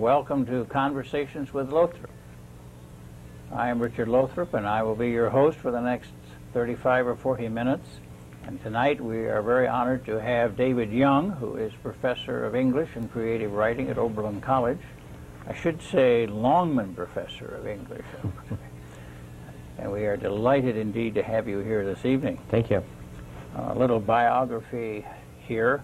welcome to Conversations with Lothrop. I am Richard Lothrop, and I will be your host for the next 35 or 40 minutes. And tonight we are very honored to have David Young, who is Professor of English and Creative Writing at Oberlin College. I should say Longman Professor of English. And we are delighted indeed to have you here this evening. Thank you. A little biography here.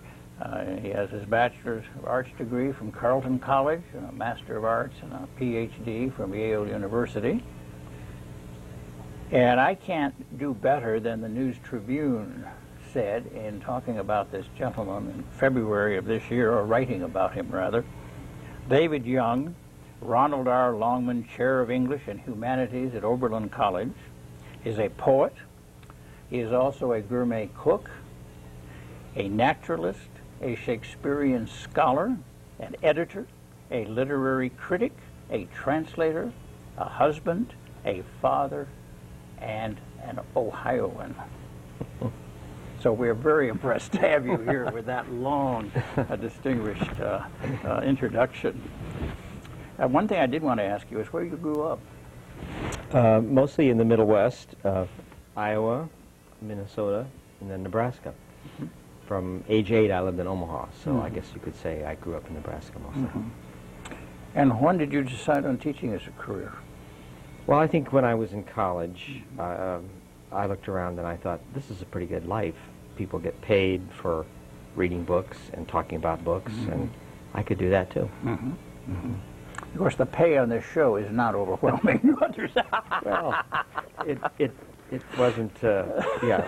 He has his Bachelor's of Arts degree from Carleton College, and a Master of Arts and a PhD from Yale University. And I can't do better than the News Tribune said in talking about this gentleman in February of this year, or writing about him rather. David Young, Ronald R. Longman Chair of English and Humanities at Oberlin College, is a poet. He is also a gourmet cook, a naturalist, a Shakespearean scholar, an editor, a literary critic, a translator, a husband, a father, and an Ohioan. So we're very impressed to have you here with that long, distinguished introduction. One thing I did want to ask you is where you grew up. Mostly in the Middle West, Iowa, Minnesota, and then Nebraska. Mm-hmm. From age 8, I lived in Omaha, so I guess you could say I grew up in Nebraska mostly. Mm-hmm. And when did you decide on teaching as a career? Well, I think when I was in college, I looked around and I thought, this is a pretty good life. People get paid for reading books and talking about books, and I could do that too. Mm-hmm. Mm-hmm. Of course, the pay on this show is not overwhelming. Well, it wasn't,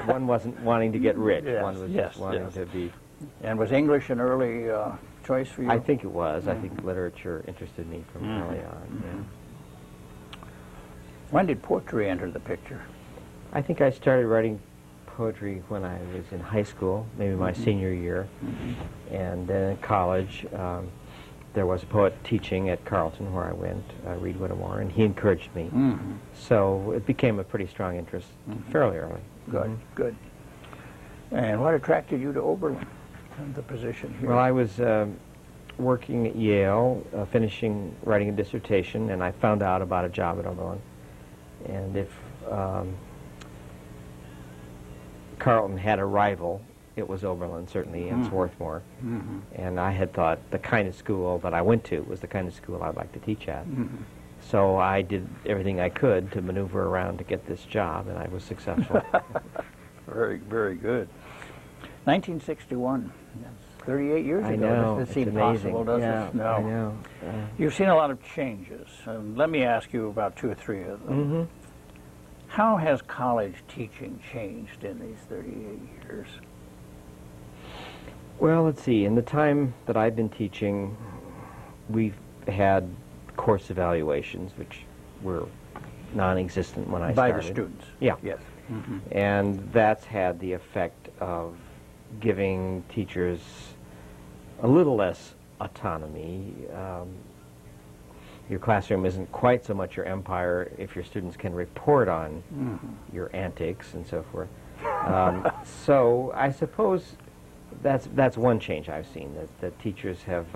one wasn't wanting to get rich. Yes, one was just wanting to be... And was English an early choice for you? I think it was. I think literature interested me from early on. Yeah. When did poetry enter the picture? I think I started writing poetry when I was in high school, maybe my senior year. And then in college, there was a poet teaching at Carleton where I went, Reed Whittemore, and he encouraged me. So it became a pretty strong interest fairly early. Good, good. And what attracted you to Oberlin and the position here? Well, I was working at Yale, finishing writing a dissertation, and I found out about a job at Oberlin. And if Carleton had a rival, it was Oberlin, certainly, and Swarthmore. And I had thought the kind of school that I went to was the kind of school I'd like to teach at. So I did everything I could to maneuver around to get this job, and I was successful. Very, very good. 1961, that's 38 years ago. I know, Does it seem possible, does it? No. I know. You've seen a lot of changes. Let me ask you about 2 or 3 of them. How has college teaching changed in these 38 years? Well, let's see. In the time that I've been teaching, we've had course evaluations, which were non-existent when I started. By the students? Yeah. Yes. And that's had the effect of giving teachers a little less autonomy. Your classroom isn't quite so much your empire if your students can report on your antics and so forth. So I suppose that's one change I've seen, that teachers have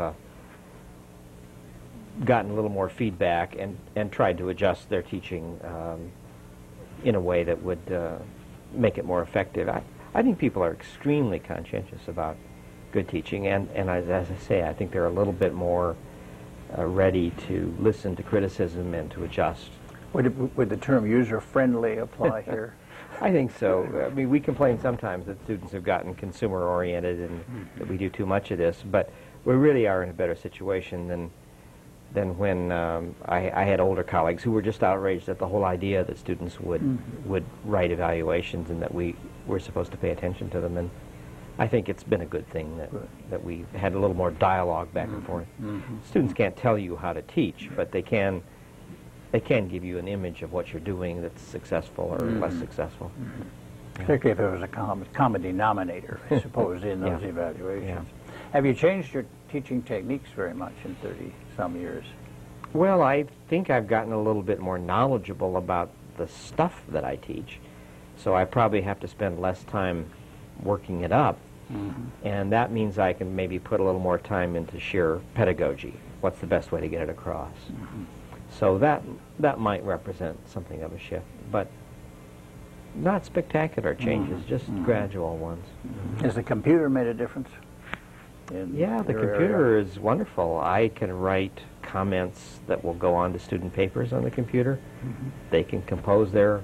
gotten a little more feedback and tried to adjust their teaching in a way that would make it more effective. I think people are extremely conscientious about good teaching, and as I say, I think they're a little bit more ready to listen to criticism and to adjust. Would the term user-friendly apply here? I think so. I mean, we complain sometimes that students have gotten consumer-oriented and that we do too much of this, but we really are in a better situation than when I had older colleagues who were just outraged at the whole idea that students would write evaluations and that we were supposed to pay attention to them. And I think it's been a good thing that we had a little more dialogue back and forth. Students can't tell you how to teach, but they can give you an image of what you're doing that's successful or less successful. Particularly if there was a common denominator, I suppose, in those evaluations. Have you changed your teaching techniques very much in 30-some years? Well, I think I've gotten a little bit more knowledgeable about the stuff that I teach, so I probably have to spend less time working it up, and that means I can maybe put a little more time into sheer pedagogy. what's the best way to get it across. So that might represent something of a shift, but not spectacular changes, just gradual ones. Has the computer made a difference? Yeah, the computer is wonderful. I can write comments that will go on to student papers on the computer. They can compose their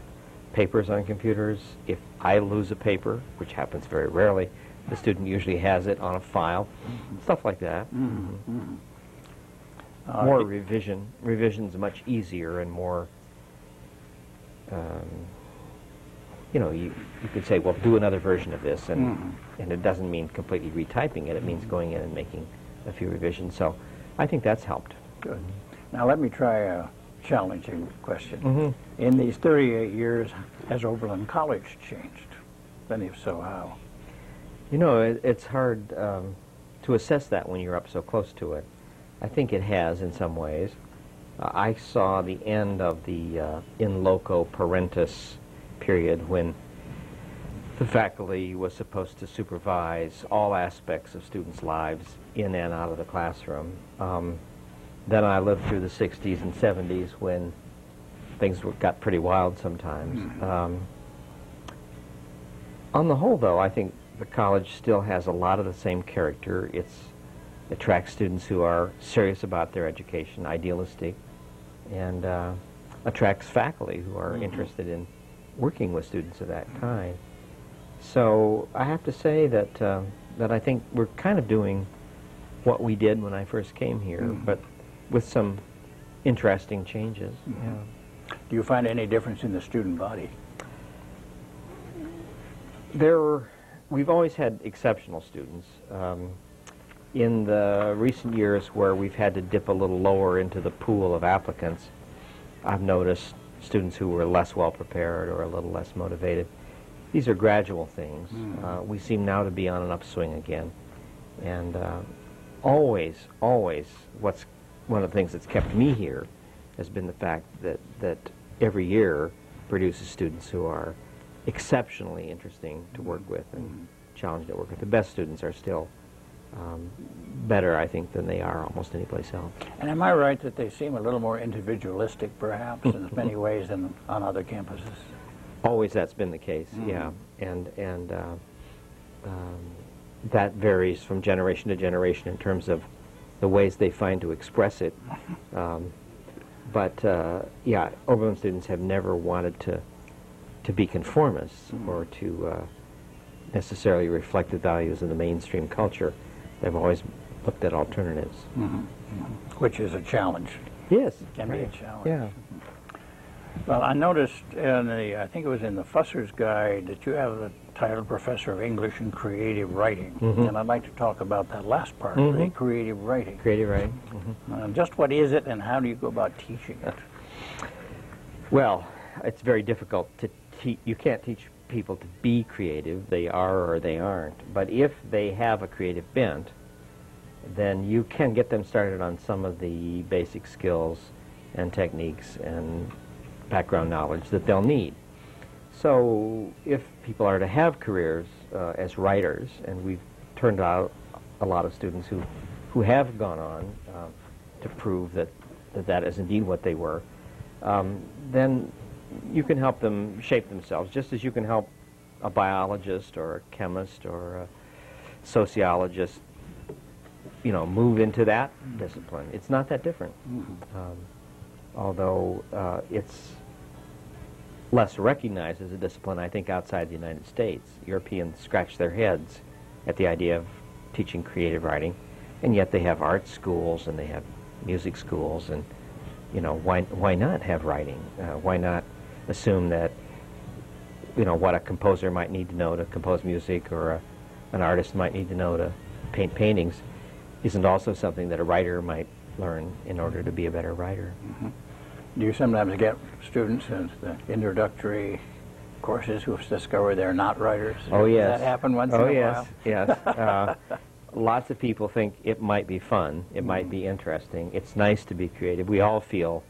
papers on computers. If I lose a paper, which happens very rarely, the student usually has it on a file, stuff like that. More revision. Revision's much easier and more, you know, you could say, well, do another version of this, and it doesn't mean completely retyping it. It means going in and making a few revisions. So I think that's helped. Good. Now let me try a challenging question. In these 38 years, has Oberlin College changed? And if so, how? You know, it's hard to assess that when you're up so close to it. I think it has in some ways. I saw the end of the in loco parentis period when the faculty was supposed to supervise all aspects of students' lives in and out of the classroom. Then I lived through the 60s and 70s when things got pretty wild sometimes. On the whole, though, I think the college still has a lot of the same character. It attracts students who are serious about their education, idealistic, and attracts faculty who are interested in working with students of that kind. So I have to say that that I think we're kind of doing what we did when I first came here, but with some interesting changes. Yeah. Do you find any difference in the student body? We've always had exceptional students. In the recent years where we've had to dip a little lower into the pool of applicants, I've noticed students who were less well prepared or a little less motivated. These are gradual things. We seem now to be on an upswing again. And always, what's one of the things that's kept me here has been the fact that every year produces students who are exceptionally interesting to work with and challenging to work with. The best students are still better, I think, than they are almost any place else. And am I right that they seem a little more individualistic, perhaps, in many ways than on other campuses? Always that's been the case, yeah. And that varies from generation to generation in terms of the ways they find to express it. Yeah, Overland students have never wanted to be conformists or to necessarily reflect the values of the mainstream culture. They've always looked at alternatives. Which is a challenge. Yes. Can be a challenge. Yeah. Well, I noticed in the, I think it was in the Fusser's Guide, that you have the title Professor of English and Creative Writing. And I'd like to talk about that last part, the creative writing. Creative writing. Just what is it and how do you go about teaching it? Well, it's very difficult to teach. You can't teach people to be creative. They are or they aren't. But if they have a creative bent, then you can get them started on some of the basic skills and techniques and background knowledge that they'll need. So if people are to have careers as writers, and we've turned out a lot of students who have gone on to prove that is indeed what they were, then you can help them shape themselves, just as you can help a biologist or a chemist or a sociologist, you know, move into that discipline. It's not that different, although it's less recognized as a discipline, I think, outside the United States. Europeans scratch their heads at the idea of teaching creative writing, and yet they have art schools and they have music schools, and you know, why not have writing? Why not assume that, you know, what a composer might need to know to compose music, or an artist might need to know to paint paintings, isn't also something that a writer might learn in order to be a better writer. Do you sometimes get students in the introductory courses who discover they're not writers? Oh, yes. Does that happen once in a while? Yes. Lots of people think it might be fun, it might be interesting, it's nice to be creative. We all feel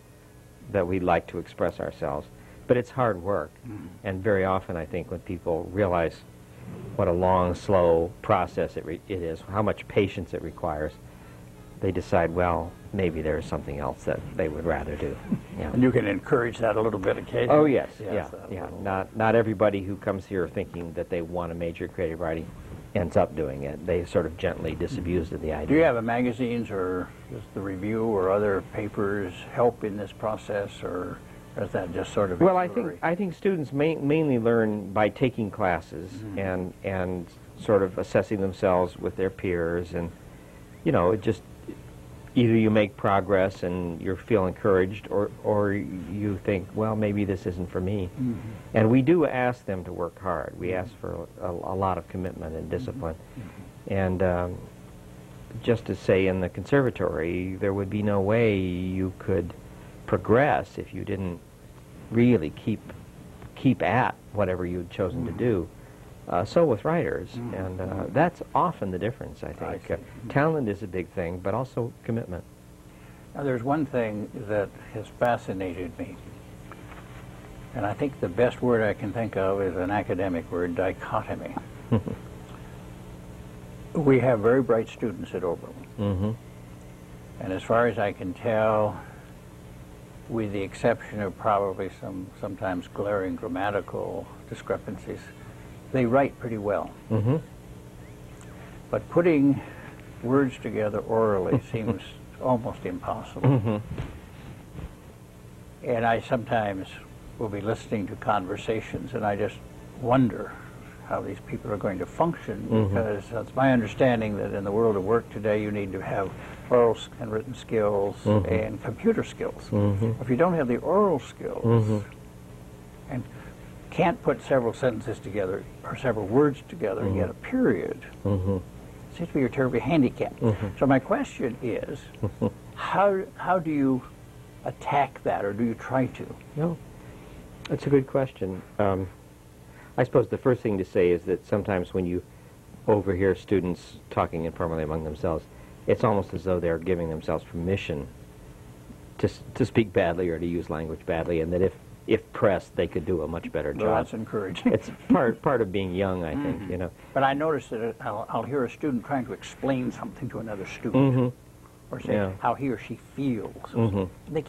that we'd like to express ourselves, but it's hard work. And very often, I think, when people realize what a long, slow process it is, how much patience it requires, they decide, well, maybe there's something else that they would rather do. Yeah. And you can encourage that a little bit occasionally. Oh, yes, yeah. Not everybody who comes here thinking that they want to major in creative writing ends up doing it. They sort of gently disabuse of the idea. Do you have magazines or just the review or other papers help in this process, or is that just sort of? Well, I think students mainly learn by taking classes and sort of assessing themselves with their peers, and it just either you make progress and you feel encouraged, or you think, well, maybe this isn't for me. And we do ask them to work hard. We ask for a lot of commitment and discipline. And just to say, in the conservatory, there would be no way you could progress if you didn't really keep at whatever you'd chosen to do. So with writers, and that's often the difference, I think. Talent is a big thing, but also commitment. Now, there's one thing that has fascinated me, and I think the best word I can think of is an academic word, dichotomy. We have very bright students at Oberlin, and as far as I can tell, with the exception of probably sometimes glaring grammatical discrepancies, they write pretty well. But putting words together orally seems almost impossible. And I sometimes will be listening to conversations and I just wonder how these people are going to function, because it's my understanding that in the world of work today you need to have oral and written skills and computer skills. If you don't have the oral skills and can't put several sentences together or several words together and get a period, seems to be a terribly handicapped. So my question is, how do you attack that, or do you try to? No, that's a good question. I suppose the first thing to say is that sometimes when you overhear students talking informally among themselves, it's almost as though they're giving themselves permission to speak badly or to use language badly, and that if pressed, they could do a much better job. Well, that's encouraging. It's part of being young, I think, But I notice that I'll hear a student trying to explain something to another student, or say how he or she feels. They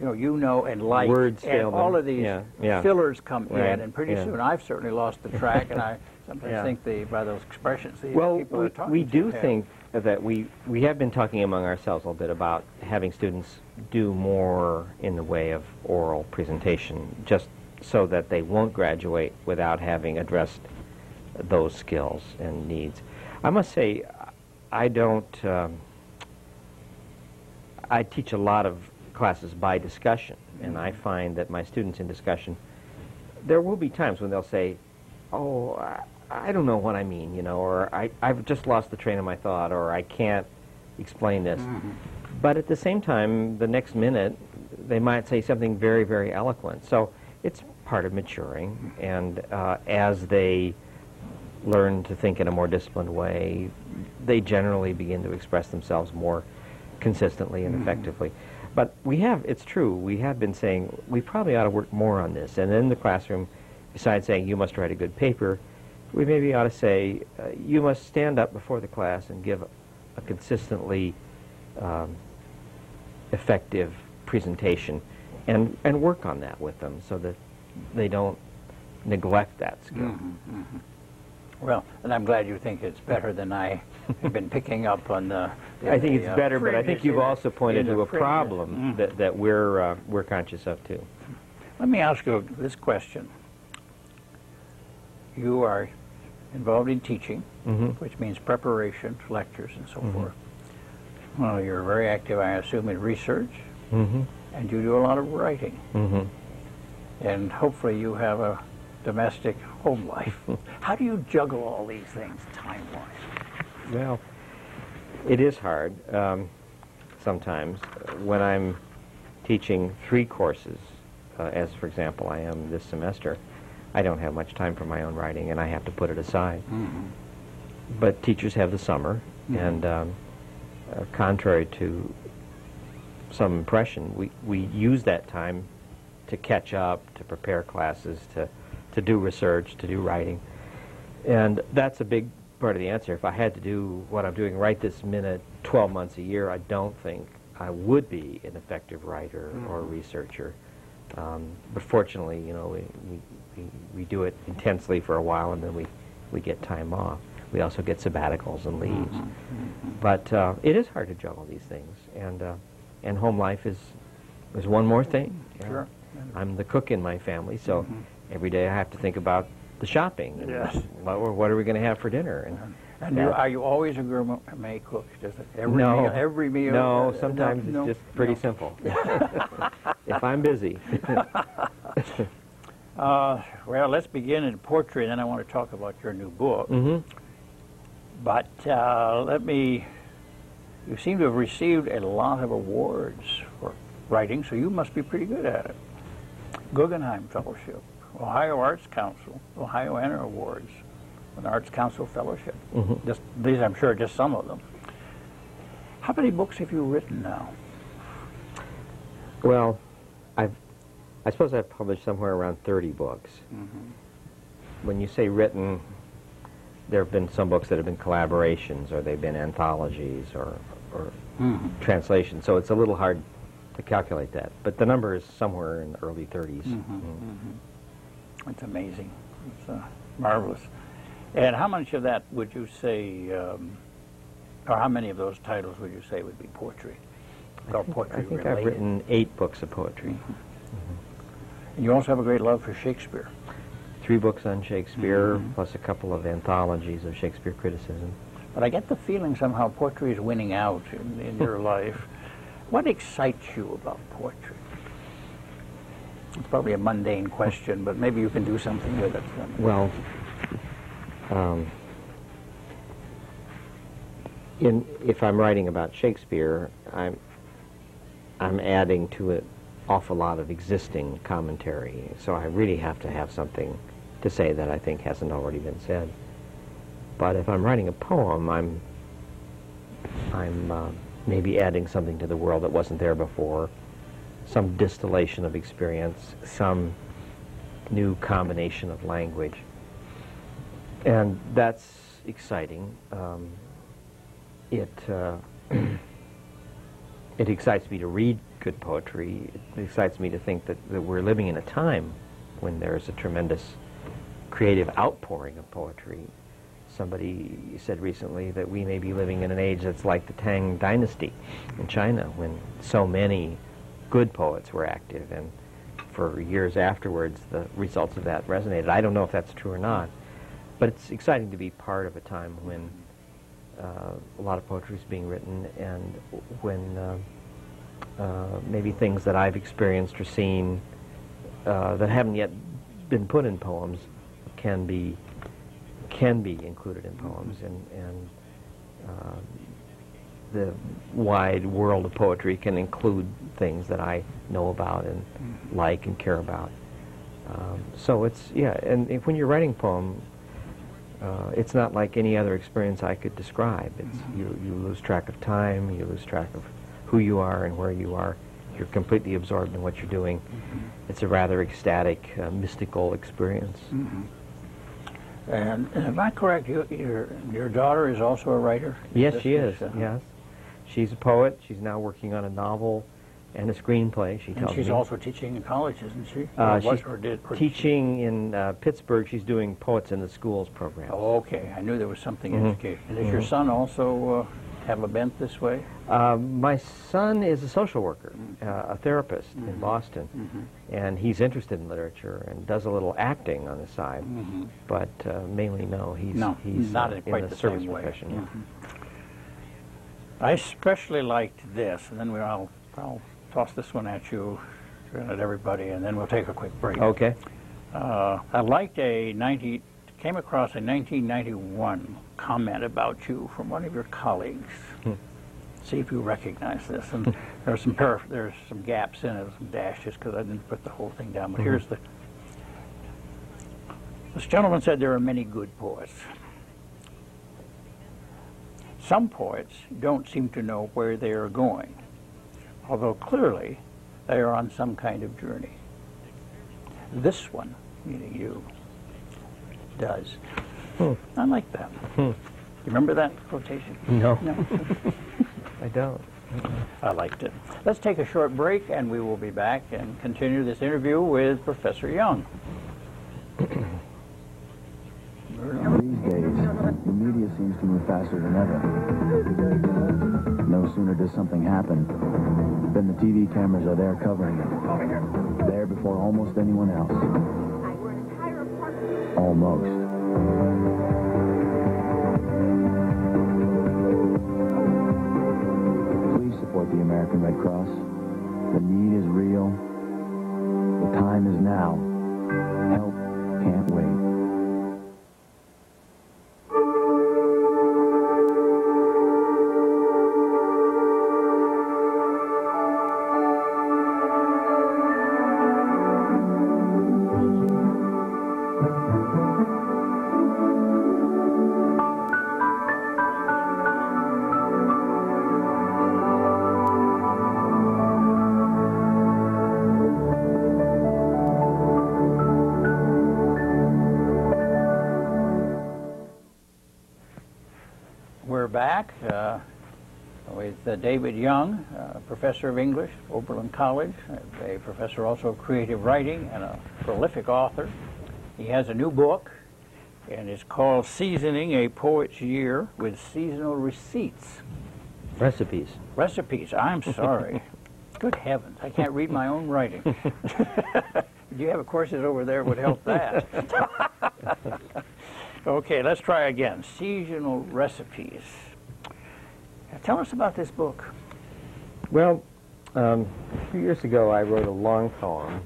and like, words and all of these fillers come in, Right. and pretty soon I've certainly lost the track, and I sometimes think by those expressions, these people are talking we do have. think that we have been talking among ourselves a little bit about having students do more in the way of oral presentation, just so that they won't graduate without having addressed those skills and needs. I must say, I teach a lot of classes by discussion, and I find that my students in discussion, there will be times when they'll say, oh, I don't know what I mean, or I've just lost the train of my thought, or I can't explain this. But at the same time, the next minute, they might say something very, very eloquent. So it's part of maturing, and as they learn to think in a more disciplined way, they generally begin to express themselves more consistently and effectively. But it's true, we have been saying we probably ought to work more on this. And in the classroom, besides saying you must write a good paper, we maybe ought to say you must stand up before the class and give a consistently effective presentation, and work on that with them so that they don't neglect that skill. Well, and I'm glad you think it's better than I have been picking up on the... I think it's better, but I think you've also pointed to a problem that we're conscious of, too. Let me ask you this question. You are involved in teaching, which means preparation, lectures, and so forth. Well, you're very active, I assume, in research, and you do a lot of writing. And hopefully you have a domestic home life. How do you juggle all these things time-wise? Well, it is hard sometimes. When I'm teaching 3 courses, as for example I am this semester, I don't have much time for my own writing, and I have to put it aside. But teachers have the summer, and contrary to some impression, we use that time to catch up, to prepare classes, to do research, to do writing. And that's a big part of the answer. If I had to do what I'm doing right this minute, 12 months a year, I don't think I would be an effective writer or researcher. But fortunately, you know, we do it intensely for a while, and then we get time off. We also get sabbaticals and leaves. But it is hard to juggle these things, and home life is one more thing. Sure. I'm the cook in my family, so every day I have to think about the shopping. And Yes. what are we going to have for dinner? And are you always a gourmet cook? Does it every meal? No, sometimes no, it's just pretty simple. If I'm busy. Well, let's begin in poetry, and then I want to talk about your new book. But you seem to have received a lot of awards for writing, so you must be pretty good at it. Guggenheim Fellowship, Ohio Arts Council, Ohio Honor Awards, an Arts Council Fellowship. These, I'm sure, are just some of them. How many books have you written now? Well, I suppose I've published somewhere around 30 books. When you say written, there have been some books that have been collaborations, or they've been anthologies, or translations, so it's a little hard to calculate that. But the number is somewhere in the early 30s. It's amazing. It's marvelous. And how much of that would you say, or how many of those titles would you say would be poetry? Or poetry I think related? I've written 8 books of poetry. And you also have a great love for Shakespeare. 3 books on Shakespeare, plus a couple of anthologies of Shakespeare criticism. But I get the feeling somehow poetry is winning out in your life. What excites you about poetry? It's probably a mundane question, but maybe you can do something with it. Well, if I'm writing about Shakespeare, I'm adding to it awful lot of existing commentary, so I really have to have something to say that I think hasn't already been said. But if I'm writing a poem, I'm maybe adding something to the world that wasn't there before, some distillation of experience, some new combination of language, and that's exciting. It excites me to read good poetry. It excites me to think that we're living in a time when there's a tremendous creative outpouring of poetry. Somebody said recently that we may be living in an age that's like the Tang Dynasty in China, when so many good poets were active, and for years afterwards the results of that resonated. I don't know if that's true or not, but it's exciting to be part of a time when a lot of poetry is being written, and when maybe things that I've experienced or seen that haven't yet been put in poems can be included in poems, and the wide world of poetry can include things that I know about and like and care about. So it's, yeah, and when you're writing a poem, it's not like any other experience I could describe. It's, you lose track of time, you lose track of who you are and where you are. You're completely absorbed in what you're doing. It's a rather ecstatic, mystical experience. And am I correct, your daughter is also a writer? Yes, she is, yes. She's a poet. She's now working on a novel and a screenplay, she tells me. And she's also teaching in college, isn't she? She's teaching in Pittsburgh. She's doing Poets in the Schools program. Oh, okay. I knew there was something educational. And does your son also have a bent this way? My son is a social worker, a therapist in Boston, and he's interested in literature and does a little acting on the side, but mainly he's not in quite the the service same way. profession. I especially liked this, and then I'll toss this one at you, and at everybody, and then we'll take a quick break. Okay. I liked came across a 1991 comment about you from one of your colleagues. See if you recognize this. And there's some gaps in it, some dashes, because I didn't put the whole thing down. But here's this gentleman said there are many good poets. Some poets don't seem to know where they are going, although clearly they are on some kind of journey. This one, meaning you, does. I like that. You remember that quotation? No. No. I don't. I liked it. Let's take a short break, and we will be back and continue this interview with Professor Young. These days, the media seems to move faster than ever. No sooner does something happen than the TV cameras are there covering it. There before almost anyone else. Almost. Please support the American Red Cross. The need is real. The time is now. Help can't wait. We're back with David Young, professor of English, Oberlin College, a professor also of creative writing and a prolific author. He has a new book, and it's called Seasoning a Poet's Year with Seasonal Receipts. Recipes. Recipes, I'm sorry. Good heavens, I can't read my own writing. Do you have courses over there would help that? Okay, let's try again. Seasonal recipes. Tell us about this book. Well, a few years ago I wrote a long poem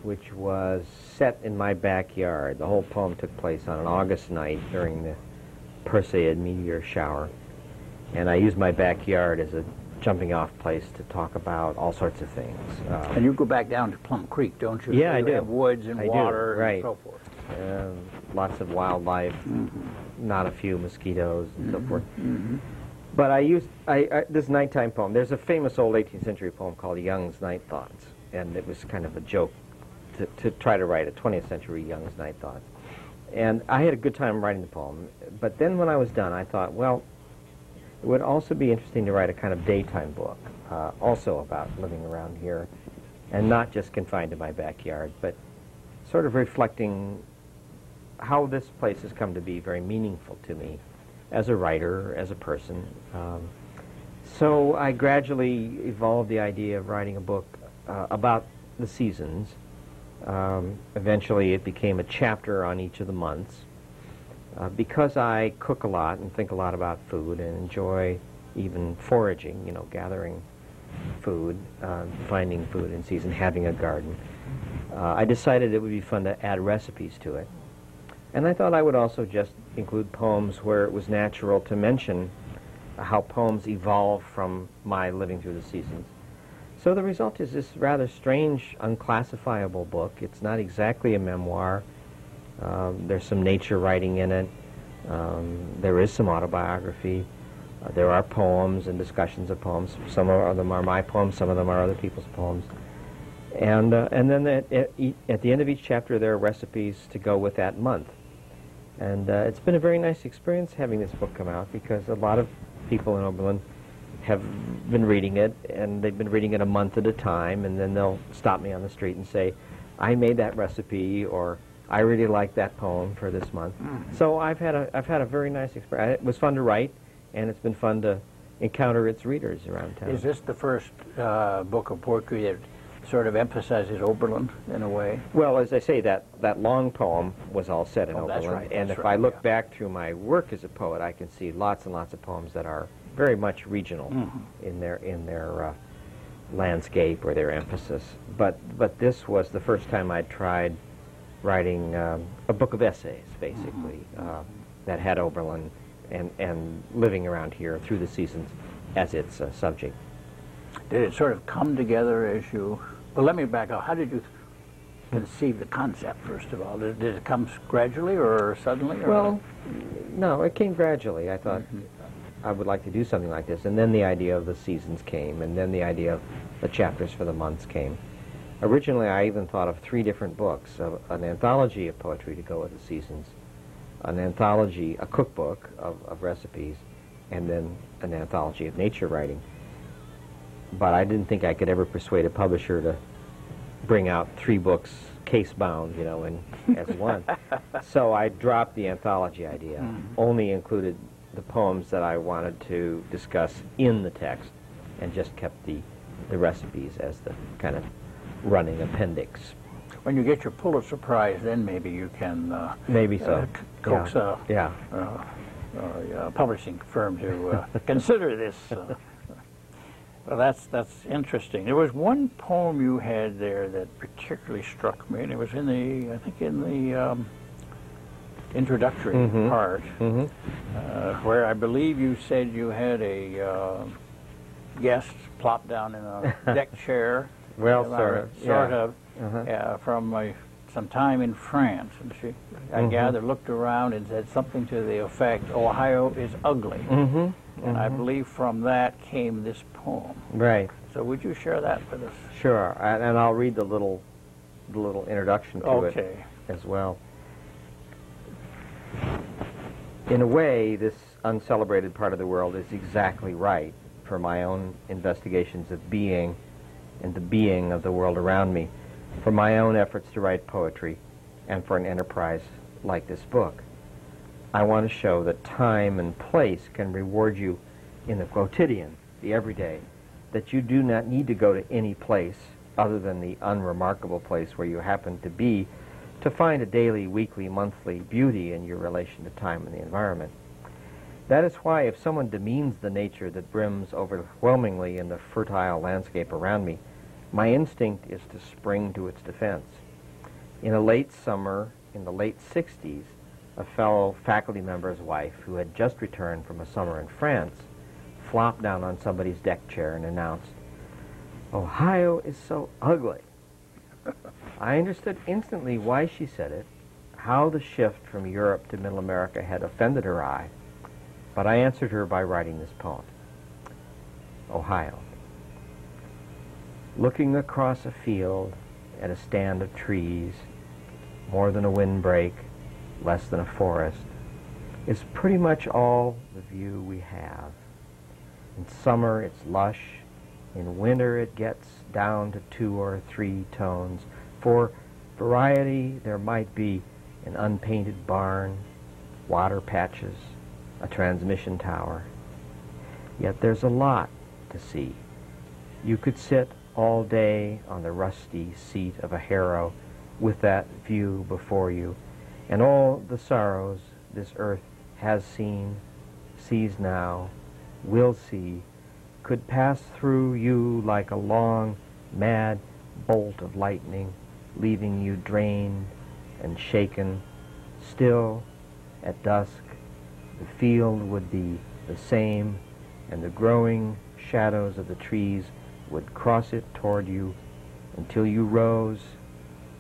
which was set in my backyard. The whole poem took place on an August night during the Perseid meteor shower. And I used my backyard as a jumping off place to talk about all sorts of things. And you go back down to Plum Creek, don't you? Yeah, you I do. Have woods and water and so forth. Lots of wildlife, not a few mosquitoes and so forth. But I used this nighttime poem. There's a famous old 18th century poem called Young's Night Thoughts, and it was kind of a joke to try to write a 20th century Young's Night Thoughts. And I had a good time writing the poem, but then when I was done, I thought, well, it would also be interesting to write a kind of daytime book, also about living around here, and not just confined to my backyard, but sort of reflecting how this place has come to be very meaningful to me as a writer, as a person. So I gradually evolved the idea of writing a book about the seasons. Eventually it became a chapter on each of the months. Because I cook a lot and think a lot about food and enjoy even foraging, you know, gathering food, finding food in season, having a garden, I decided it would be fun to add recipes to it. And I thought I would also just include poems where it was natural to mention how poems evolve from my living through the seasons. So the result is this rather strange, unclassifiable book. It's not exactly a memoir. There's some nature writing in it. There is some autobiography. There are poems and discussions of poems. Some of them are my poems, some of them are other people's poems. And then at the end of each chapter there are recipes to go with that month. And it's been a very nice experience having this book come out, because a lot of people in Oberlin have been reading it, and they've been reading it a month at a time, and then they'll stop me on the street and say, I made that recipe, or I really like that poem for this month. So I've had a very nice experience. It was fun to write, and it's been fun to encounter its readers around town. Is this the first book of poetry that sort of emphasizes Oberlin in a way? Well, as I say, that long poem was all set in Oberlin. That's right, and if I look back through my work as a poet, I can see lots and lots of poems that are very much regional in their landscape or their emphasis. But this was the first time I'd tried writing a book of essays, basically, that had Oberlin and living around here through the seasons as its subject. Did it sort of come together as you... Well, let me back up. How did you conceive the concept, first of all? Did it come gradually or suddenly? Or? Well, no, it came gradually. I thought I would like to do something like this, and then the idea of the seasons came, and then the idea of the chapters for the months came. Originally, I even thought of 3 different books, an anthology of poetry to go with the seasons, an anthology, a cookbook of recipes, and then an anthology of nature writing. But I didn't think I could ever persuade a publisher to bring out 3 books case-bound, you know, as one. So I dropped the anthology idea, only included the poems that I wanted to discuss in the text, and just kept the recipes as the kind of running appendix. When you get your Pulitzer Prize, then maybe you can maybe so coax a publishing firm to consider this. Well, that's interesting. There was one poem you had there that particularly struck me, and it was in the, I think, in the introductory part, where I believe you said you had a guest plop down in a deck chair. Well, sort of. From some time in France, and she, I gather, looked around and said something to the effect, "Ohio is ugly." And I believe from that came this poem. Right. So would you share that with us? Sure, and I'll read the little introduction to it as well. In a way, this uncelebrated part of the world is exactly right for my own investigations of being and the being of the world around me, for my own efforts to write poetry, and for an enterprise like this book. I want to show that time and place can reward you in the quotidian, the everyday, that you do not need to go to any place other than the unremarkable place where you happen to be to find a daily, weekly, monthly beauty in your relation to time and the environment. That is why if someone demeans the nature that brims overwhelmingly in the fertile landscape around me, my instinct is to spring to its defense. In a late summer, in the late 60s, a fellow faculty member's wife, who had just returned from a summer in France, flopped down on somebody's deck chair and announced, "Ohio is so ugly." I understood instantly why she said it, how the shift from Europe to Middle America had offended her eye, but I answered her by writing this poem. Ohio. Looking across a field at a stand of trees, more than a windbreak, less than a forest, is pretty much all the view we have. In summer it's lush, in winter it gets down to 2 or 3 tones. For variety there might be an unpainted barn, water patches, a transmission tower. Yet there's a lot to see. You could sit all day on the rusty seat of a harrow with that view before you, and all the sorrows this earth has seen, sees now, will see, could pass through you like a long, mad bolt of lightning, leaving you drained and shaken. Still, at dusk, the field would be the same, and the growing shadows of the trees would cross it toward you until you rose,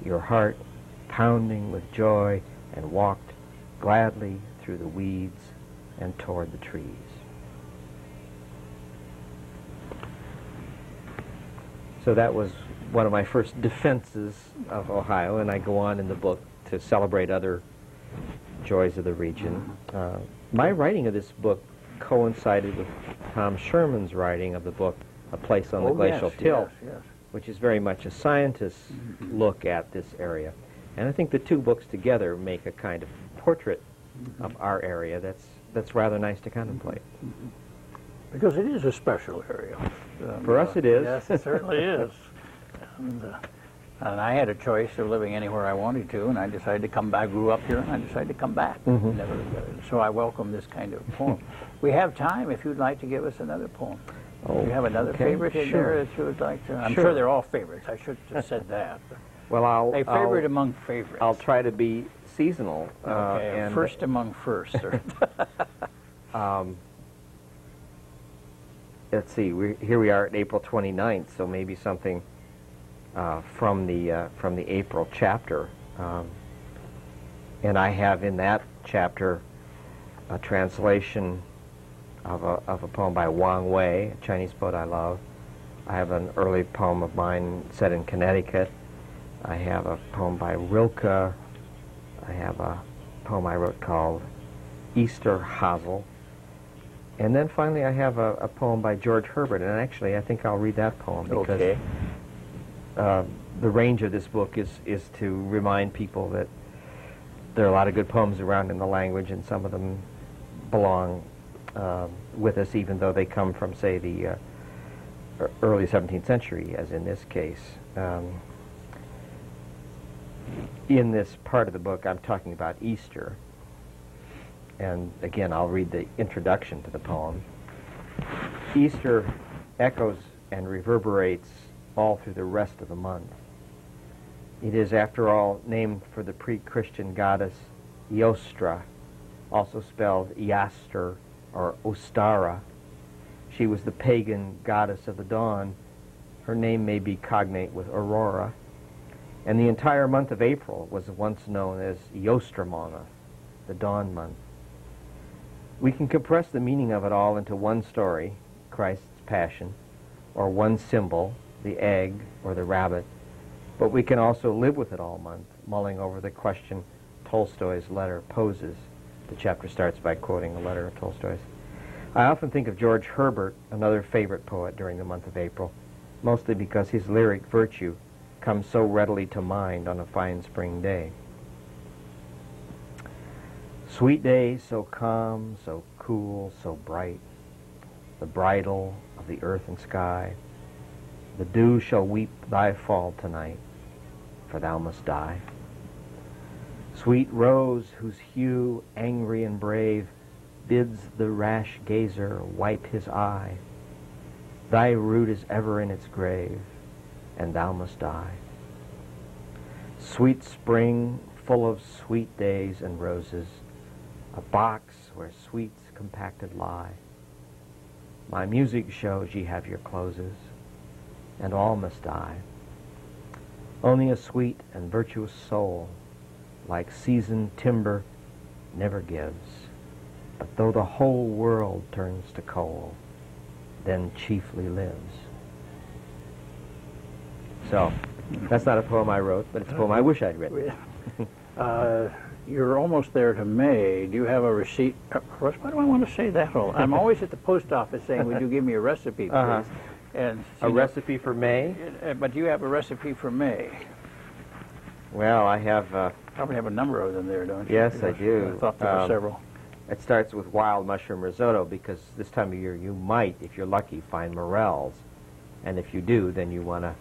your heart pounding with joy, and walked gladly through the weeds and toward the trees. So that was one of my first defenses of Ohio, and I go on in the book to celebrate other joys of the region. My writing of this book coincided with Tom Sherman's writing of the book A Place on the Glacial Tilt, which is very much a scientist's look at this area. And I think the two books together make a kind of portrait of our area that's rather nice to contemplate. Because it is a special area. For us it is. Yes, it certainly is. And I had a choice of living anywhere I wanted to, and I decided to come back. I grew up here, and I decided to come back. So I welcome this kind of poem. We have time if you'd like to give us another poem. Do you have another favorite in there that you would like to? I'm sure they're all favorites. I should have said that. Well, a favorite among favorites. I'll try to be seasonal. Okay, and first among first. Let's see. Here we are at April 29th, so maybe something from the April chapter. And I have in that chapter a translation of a poem by Wang Wei, a Chinese poet I love. I have an early poem of mine set in Connecticut. I have a poem by Rilke. I have a poem I wrote called Easter Hazel. And then finally I have a poem by George Herbert, and actually I think I'll read that poem because Okay. The range of this book is to remind people that there are a lot of good poems around in the language, and some of them belong with us even though they come from, say, the early 17th century, as in this case. In this part of the book I'm talking about Easter. And again, I'll read the introduction to the poem. Easter echoes and reverberates all through the rest of the month. It is, after all, named for the pre-Christian goddess Iostra, also spelled Iaster or Ostara. She was the pagan goddess of the dawn. Her name may be cognate with Aurora. And the entire month of April was once known as Iostramana, the dawn month. We can compress the meaning of it all into one story, Christ's Passion, or one symbol, the egg or the rabbit, but we can also live with it all month, mulling over the question Tolstoy's letter poses. The chapter starts by quoting a letter of Tolstoy's. I often think of George Herbert, another favorite poet during the month of April, mostly because his lyric virtue comes so readily to mind on a fine spring day. Sweet day, so calm, so cool, so bright, the bridal of the earth and sky. The dew shall weep thy fall tonight, for thou must die. Sweet rose, whose hue, angry and brave, bids the rash gazer wipe his eye. Thy root is ever in its grave, and thou must die. Sweet spring, full of sweet days and roses, a box where sweets compacted lie. My music shows ye have your closes, and all must die. Only a sweet and virtuous soul, like seasoned timber, never gives. But though the whole world turns to coal, then chiefly lives. So, that's not a poem I wrote, but it's a poem I wish I'd written. You're almost there to May. Do you have a receipt? Why do I want to say that all? I'm always at the post office saying, would you give me a recipe, please? And a recipe for May? But do you have a recipe for May? Well, I have... Probably have a number of them there, don't you? Yes, I do. I thought there were several. It starts with wild mushroom risotto, because this time of year you might, if you're lucky, find morels. And if you do, then you want to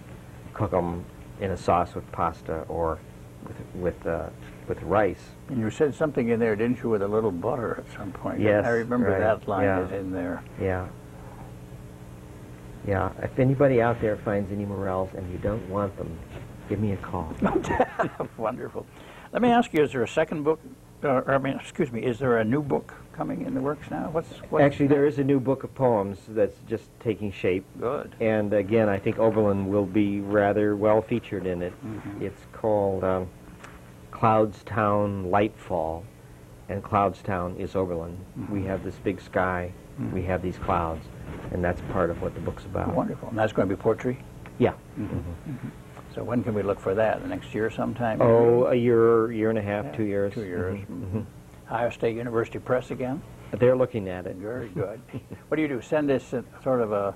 cook them in a sauce with pasta or with rice. And you said something in there, didn't you, with a little butter at some point? Yes, I remember right. that line is in there. Yeah. Yeah. If anybody out there finds any morels and you don't want them, give me a call. Wonderful. Let me ask you, is there a second book, is there a new book coming in the works now? What's Actually, there is a new book of poems that's just taking shape. Good. And again, I think Oberlin will be rather well featured in it. Mm-hmm. It's called Cloudstown Lightfall, and Cloudstown is Oberlin. Mm-hmm. We have this big sky, we have these clouds, and that's part of what the book's about. Wonderful. And that's going to be poetry? Yeah. Mm-hmm. Mm-hmm. So when can we look for that? The next year sometime? Oh, a year and a half, 2 years. 2 years. Mm-hmm. Mm-hmm. Ohio State University Press again? They're looking at it. Very good. What do? Send us sort of a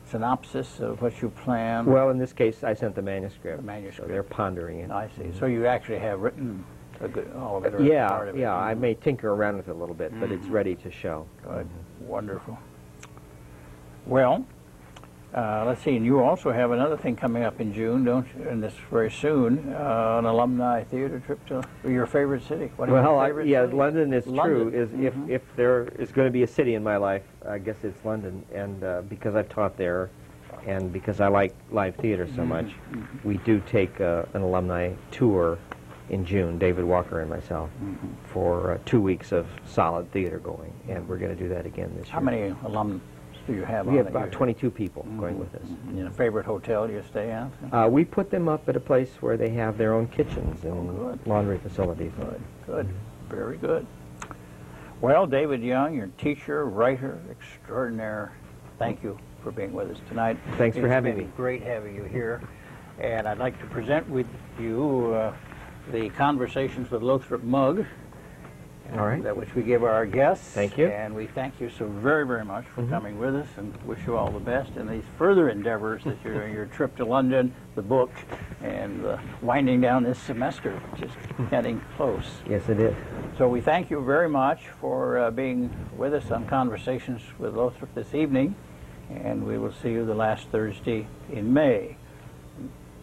synopsis of what you plan? Well, in this case, I sent the manuscript. The manuscript. So they're pondering it. I see. So you actually have written all of it? Or Yeah, part of it. yeah. I may tinker around with it a little bit, but it's ready to show. Good. Wonderful. Well, let's see, and you also have another thing coming up in June, don't you? And this very soon, an alumni theater trip to your favorite city. What are your favorite cities? London is London. true. If there is going to be a city in my life, I guess it's London. And because I've taught there, and because I like live theater so much, we do take an alumni tour in June, David Walker and myself, for 2 weeks of solid theater going. And we're going to do that again this year. How many alumni do you have? We have about 22 people going with us. In a favorite hotel you stay at? We put them up at a place where they have their own kitchens and laundry facilities. Good, good, very good. Well, David Young, your teacher, writer extraordinaire, thank you for being with us tonight. Thanks for having me. It's been great having you here. And I'd like to present with you the Conversations with Lothrop mug. All right. That which we give our guests. Thank you. And we thank you so very, very much for coming with us, and wish you all the best in these further endeavors that your trip to London, the book, and winding down this semester, which is getting close. Yes, it is. So we thank you very much for being with us on Conversations with Lothrop this evening, and we will see you the last Thursday in May.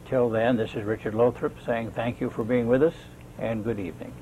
Till then, this is Richard Lothrop saying thank you for being with us, and good evening.